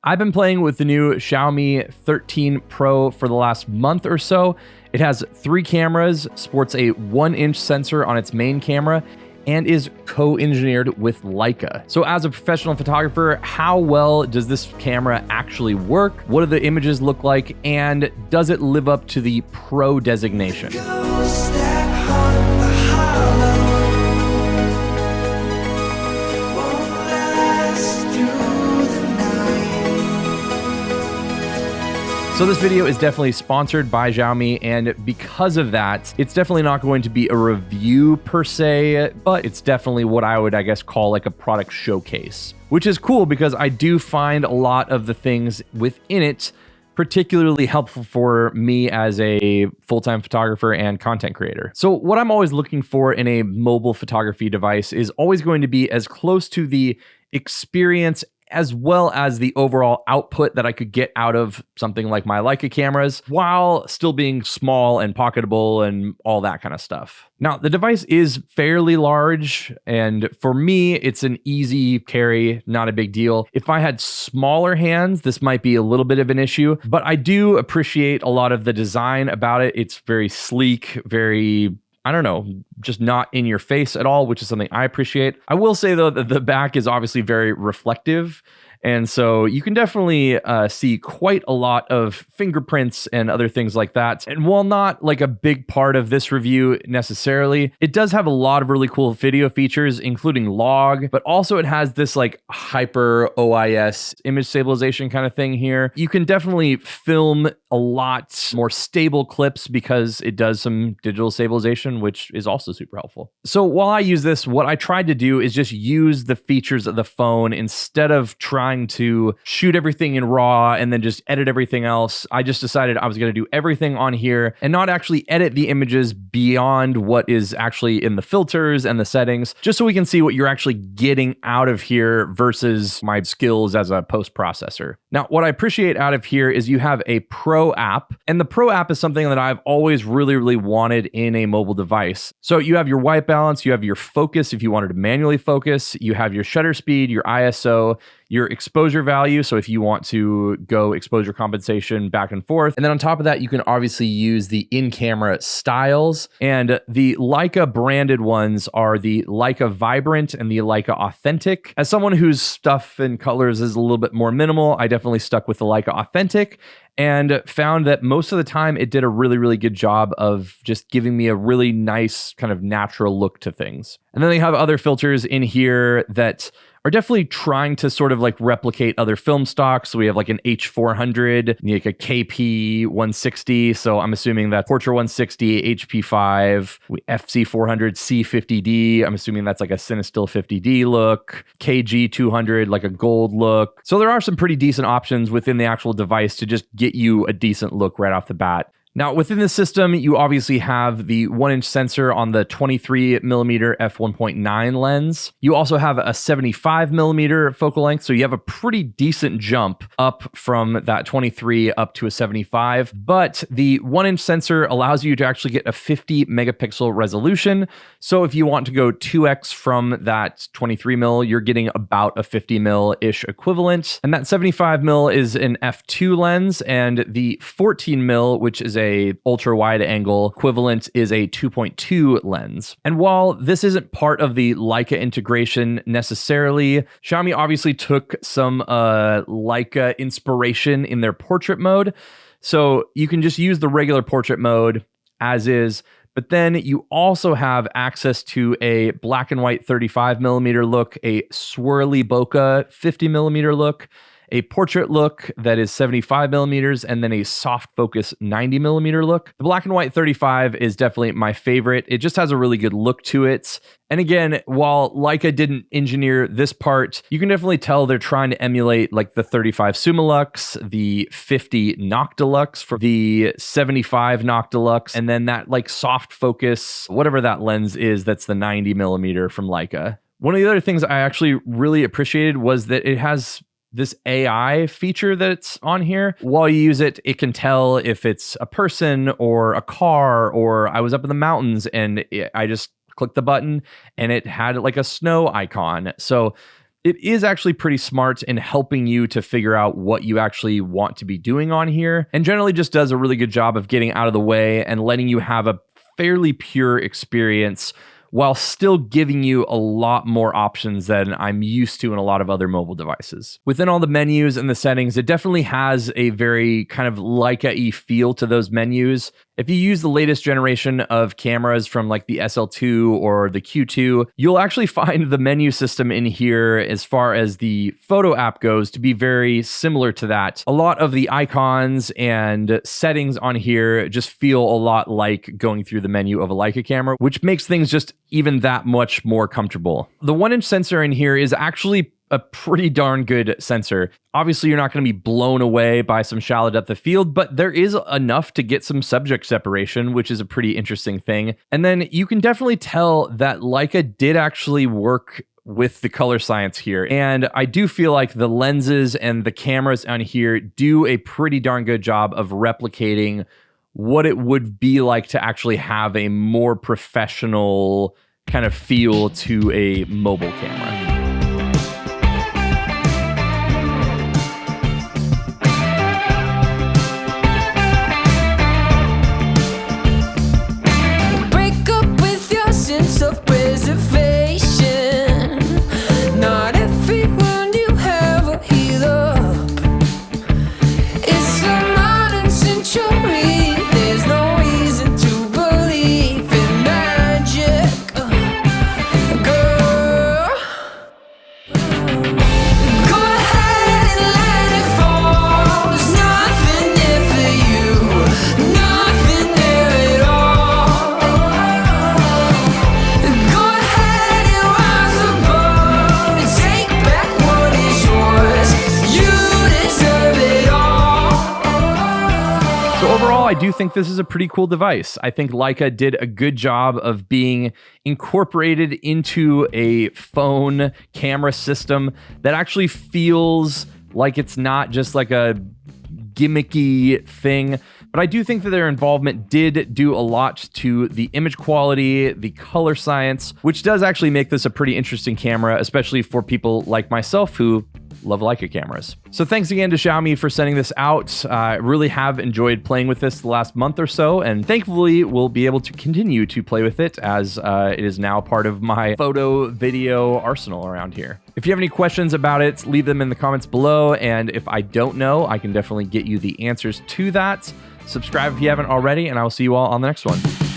I've been playing with the new Xiaomi 13 Pro for the last month or so. It has 3 cameras, sports a 1-inch sensor on its main camera, and is co-engineered with Leica. So as a professional photographer, how well does this camera actually work? What do the images look like? And does it live up to the Pro designation? So this video is definitely sponsored by Xiaomi, and because of that, it's definitely not going to be a review per se, but it's definitely what I would, call like a product showcase, which is cool because I do find a lot of the things within it particularly helpful for me as a full-time photographer and content creator. So what I'm always looking for in a mobile photography device is always going to be as close to the experience as well as the overall output that I could get out of something like my Leica cameras while still being small and pocketable and all that kind of stuff. Now, the device is fairly large, and for me, it's an easy carry, not a big deal. If I had smaller hands, this might be a little bit of an issue, but I do appreciate a lot of the design about it. It's very sleek, very just not in your face at all, which is something I appreciate. I will say, though, that the back is obviously very reflective. And so you can definitely see quite a lot of fingerprints and other things like that. And while not like a big part of this review necessarily, it does have a lot of really cool video features, including log, but also it has this like hyper OIS image stabilization kind of thing here. You can definitely film a lot more stable clips because it does some digital stabilization, which is also super helpful. So while I use this, what I tried to do is just use the features of the phone instead of trying to shoot everything in RAW and then just edit everything else. I just decided I was going to do everything on here and not actually edit the images beyond what is actually in the filters and the settings, just so we can see what you're actually getting out of here versus my skills as a post-processor. Now, what I appreciate out of here is you have a Pro app, and the Pro app is something that I've always really wanted in a mobile device. So you have your white balance, you have your focus if you wanted to manually focus, you have your shutter speed, your ISO, your exposure value, so if you want to go exposure compensation back and forth. And then on top of that, you can obviously use the in-camera styles. And the Leica branded ones are the Leica Vibrant and the Leica Authentic. As someone whose stuff and colors is a little bit more minimal, I definitely stuck with the Leica Authentic and found that most of the time it did a really good job of just giving me a really nice kind of natural look to things. And then they have other filters in here that are definitely trying to sort of like replicate other film stocks. So we have like an H400, like a KP 160. So I'm assuming that Portra 160, HP5, FC400, C50D. I'm assuming that's like a Cinestill 50D look, KG 200, like a gold look. So there are some pretty decent options within the actual device to just get you a decent look right off the bat. Now, within the system, you obviously have the 1-inch sensor on the 23mm f1.9 lens. You also have a 75mm focal length, so you have a pretty decent jump up from that 23 up to a 75. But the 1-inch sensor allows you to actually get a 50 megapixel resolution. So if you want to go 2x from that 23mm, you're getting about a 50mm-ish equivalent. And that 75mm is an f2 lens, and the 14mm, which is a ultra wide angle equivalent, is a 2.2 lens. And while this isn't part of the Leica integration necessarily, Xiaomi obviously took some Leica inspiration in their portrait mode. So you can just use the regular portrait mode as is, but then you also have access to a black and white 35mm look, a swirly bokeh 50mm look, a portrait look that is 75mm, and then a soft focus 90mm look. The black and white 35 is definitely my favorite. It just has a really good look to it. And again, while Leica didn't engineer this part, you can definitely tell they're trying to emulate like the 35 Summilux, the 50 Noctilux for the 75 Noctilux, and then that like soft focus, whatever that lens is, that's the 90mm from Leica. One of the other things I actually really appreciated was that it has this AI feature that's on here. While you use it, it can tell if it's a person or a car, or I was up in the mountains and I just clicked the button and it had like a snow icon. So it is actually pretty smart in helping you to figure out what you actually want to be doing on here, and generally just does a really good job of getting out of the way and letting you have a fairly pure experience while still giving you a lot more options than I'm used to in a lot of other mobile devices. Within all the menus and the settings, it definitely has a very kind of Leica-y feel to those menus. If you use the latest generation of cameras from like the SL2 or the Q2, you'll actually find the menu system in here as far as the photo app goes to be very similar to that. A lot of the icons and settings on here just feel a lot like going through the menu of a Leica camera, which makes things just even that much more comfortable. The 1-inch sensor in here is actually a pretty darn good sensor. Obviously, you're not going to be blown away by some shallow depth of field, but there is enough to get some subject separation, which is a pretty interesting thing. And then you can definitely tell that Leica did actually work with the color science here. And I do feel like the lenses and the cameras on here do a pretty darn good job of replicating what it would be like to actually have a more professional kind of feel to a mobile camera. Overall, I do think this is a pretty cool device. I think Leica did a good job of being incorporated into a phone camera system that actually feels like it's not just like a gimmicky thing. But I do think that their involvement did do a lot to the image quality, the color science, which does actually make this a pretty interesting camera, especially for people like myself who love Leica cameras. So thanks again to Xiaomi for sending this out. I really have enjoyed playing with this the last month or so, and thankfully we'll be able to continue to play with it as it is now part of my photo video arsenal around here. If you have any questions about it, leave them in the comments below, and if I don't know, I can definitely get you the answers to that. Subscribe if you haven't already, and I will see you all on the next one.